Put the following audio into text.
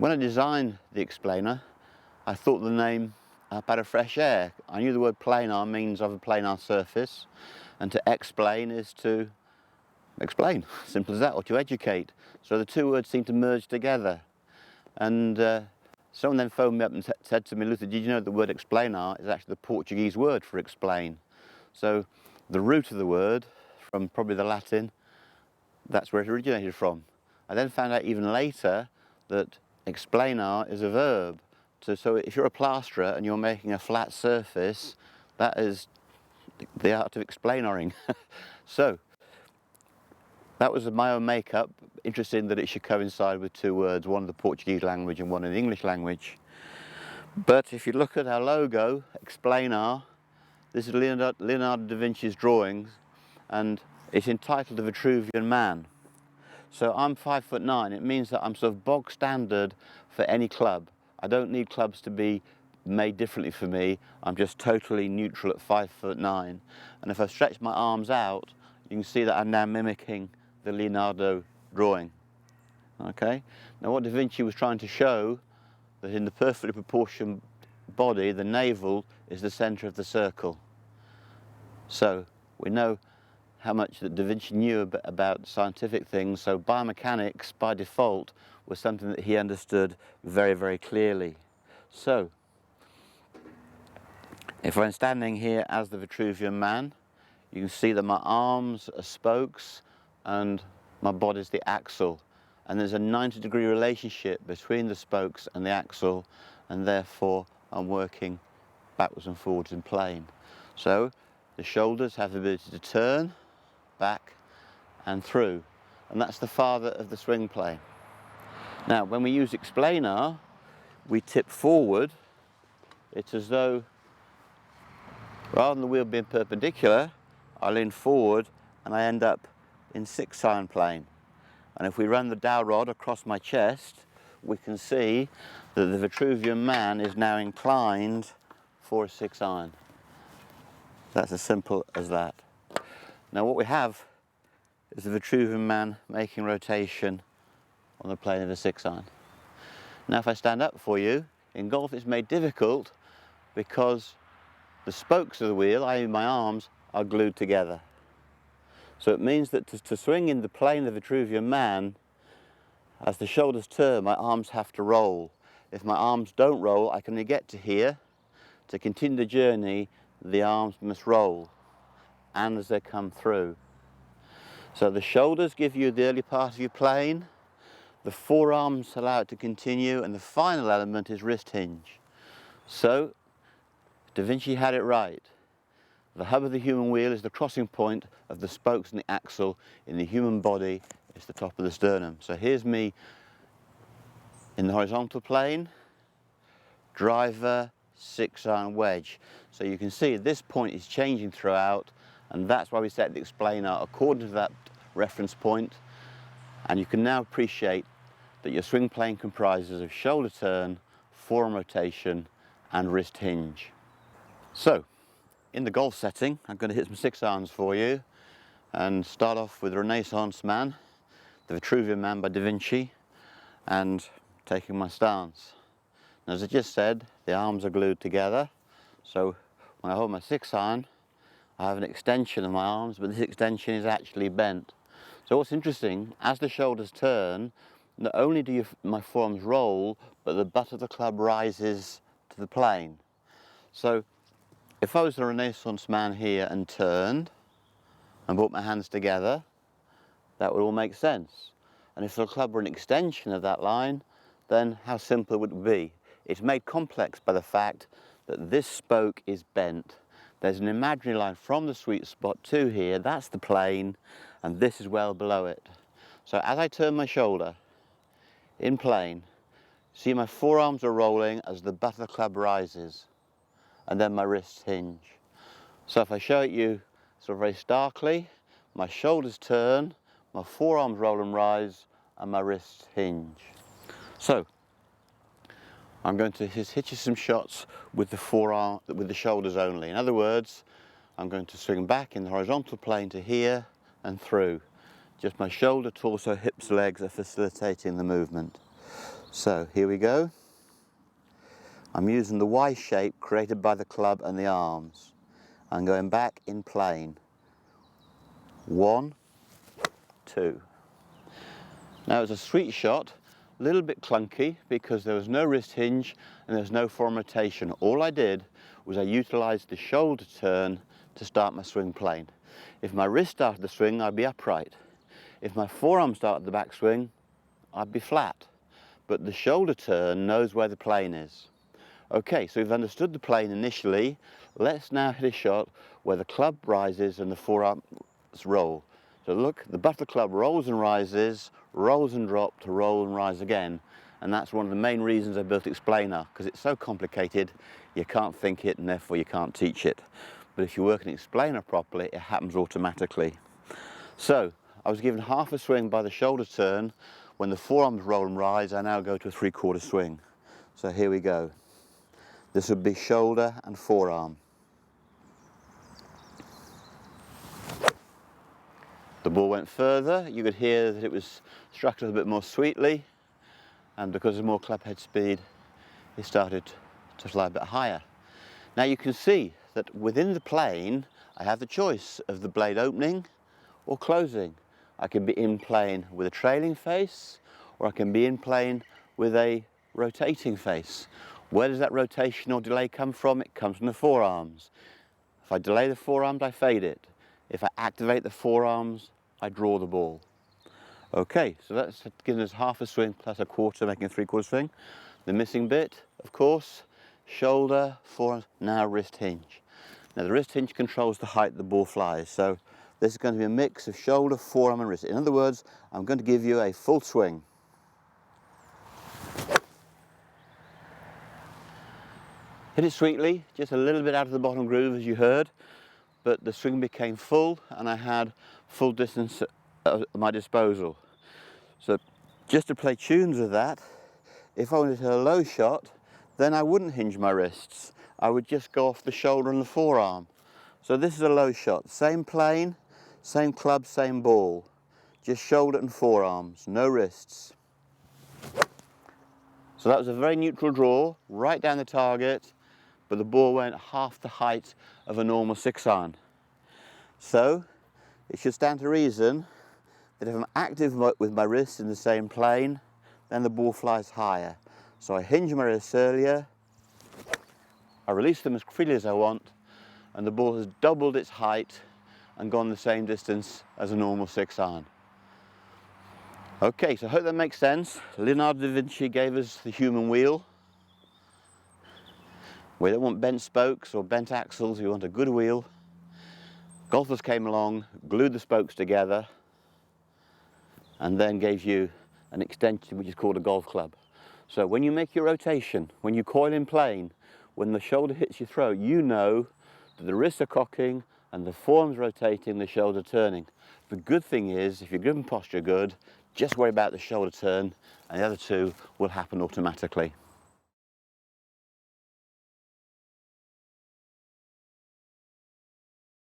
When I designed the explainer, I thought the name up out of fresh air. I knew the word planar means of a planar surface, and to explain is to explain, simple as that, or to educate. So the two words seem to merge together. And someone then phoned me up and said to me, Luther, did you know the word explanar is actually the Portuguese word for explain? So the root of the word, from probably the Latin, that's where it originated from. I then found out even later that explanar is a verb. So if you're a plasterer and you're making a flat surface, that is the art of explanaring. So that was my own makeup, interesting that it should coincide with two words, one in the Portuguese language and one in the English language. But if you look at our logo, Explanar, this is Leonardo da Vinci's drawings, and it's entitled The Vitruvian Man. So I'm 5'9", it means that I'm sort of bog standard for any club. I don't need clubs to be made differently for me, I'm just totally neutral at 5'9". And if I stretch my arms out, you can see that I'm now mimicking the Leonardo drawing. Okay? Now what Da Vinci was trying to show, that in the perfectly proportioned body, the navel is the centre of the circle. So we know how much that Da Vinci knew about scientific things, so biomechanics by default was something that he understood very, very clearly. So if I'm standing here as the Vitruvian Man, you can see that my arms are spokes and my body's the axle, and there's a 90-degree relationship between the spokes and the axle, and therefore I'm working backwards and forwards in plane. So the shoulders have the ability to turn, back and through, and that's the father of the swing plane. Now when we use explanar, we tip forward. It's as though rather than the wheel being perpendicular, I lean forward and I end up in 6-iron plane. And if we run the dowel rod across my chest, we can see that the Vitruvian Man is now inclined for a 6-iron. That's as simple as that. Now what we have is the Vitruvian Man making rotation on the plane of a 6-iron. Now if I stand up for you, in golf it's made difficult because the spokes of the wheel, i.e. my arms, are glued together. So it means that to swing in the plane of the Vitruvian Man, as the shoulders turn, my arms have to roll. If my arms don't roll, I can only get to here. To continue the journey, the arms must roll, and as they come through. So the shoulders give you the early part of your plane, the forearms allow it to continue, and the final element is wrist hinge. So Da Vinci had it right. The hub of the human wheel is the crossing point of the spokes and the axle. In the human body, it's the top of the sternum. So here's me in the horizontal plane, driver, 6-iron wedge. So you can see this point is changing throughout, and that's why we set the explainer according to that reference point. And you can now appreciate that your swing plane comprises of shoulder turn, forearm rotation, and wrist hinge. So, in the golf setting, I'm going to hit some 6-irons for you and start off with Renaissance Man, the Vitruvian Man by Da Vinci, and taking my stance. Now, as I just said, the arms are glued together, so when I hold my 6-iron, I have an extension of my arms, but this extension is actually bent. So what's interesting, as the shoulders turn, not only do my forearms roll, but the butt of the club rises to the plane. So if I was the Renaissance Man here and turned and brought my hands together, that would all make sense. And if the club were an extension of that line, then how simple would it be? It's made complex by the fact that this spoke is bent. There's an imaginary line from the sweet spot to here, that's the plane, and this is well below it. So as I turn my shoulder in plane, see my forearms are rolling as the butt of the club rises, and then my wrists hinge. So if I show it you sort of very starkly, my shoulders turn, my forearms roll and rise, and my wrists hinge. So I'm going to just hit you some shots with the forearm, with the shoulders only. In other words, I'm going to swing back in the horizontal plane to here and through. Just my shoulder, torso, hips, legs are facilitating the movement. So here we go. I'm using the Y shape created by the club and the arms. I'm going back in plane. 1, 2. Now it's a sweet shot, a little bit clunky because there was no wrist hinge and there was no forearm rotation. All I did was I utilised the shoulder turn to start my swing plane. If my wrist started the swing, I'd be upright. If my forearm started the backswing, I'd be flat. But the shoulder turn knows where the plane is. Okay, so we've understood the plane initially. Let's now hit a shot where the club rises and the forearms roll. So look, the butt of the club rolls and rises, rolls and drop to roll and rise again. And that's one of the main reasons I built Explanar, because it's so complicated, you can't think it and therefore you can't teach it. But if you work an Explanar properly, it happens automatically. So, I was given half a swing by the shoulder turn. When the forearms roll and rise, I now go to a 3/4 swing. So here we go. This would be shoulder and forearm. The ball went further. You could hear that it was struck a little bit more sweetly, and because of more club head speed, it started to fly a bit higher. Now you can see that within the plane, I have the choice of the blade opening or closing. I can be in plane with a trailing face, or I can be in plane with a rotating face. Where does that rotation or delay come from? It comes from the forearms. If I delay the forearms, I fade it. If I activate the forearms, I draw the ball. Okay, so that's giving us half a swing plus a quarter, making a 3/4 swing. The missing bit, of course, shoulder, forearm, now wrist hinge. Now the wrist hinge controls the height the ball flies, so this is going to be a mix of shoulder, forearm and wrist. In other words, I'm going to give you a full swing. Hit it sweetly, just a little bit out of the bottom groove as you heard, but the swing became full and I had full distance at my disposal. So just to play tunes with that, if I wanted a low shot, then I wouldn't hinge my wrists. I would just go off the shoulder and the forearm. So this is a low shot, same plane, same club, same ball. Just shoulder and forearms, no wrists. So that was a very neutral draw, right down the target, but the ball went half the height of a normal 6-iron. So it should stand to reason that if I'm active with my wrists in the same plane, then the ball flies higher. So I hinge my wrists earlier, I release them as freely as I want, and the ball has doubled its height and gone the same distance as a normal 6-iron. Okay, so I hope that makes sense. Leonardo da Vinci gave us the human wheel. We don't want bent spokes or bent axles, we want a good wheel. Golfers came along, glued the spokes together, and then gave you an extension which is called a golf club. So when you make your rotation, when you coil in plane, when the shoulder hits your throat, you know that the wrists are cocking and the forearm's rotating, the shoulder turning. The good thing is, if your grip and posture are good, just worry about the shoulder turn and the other two will happen automatically.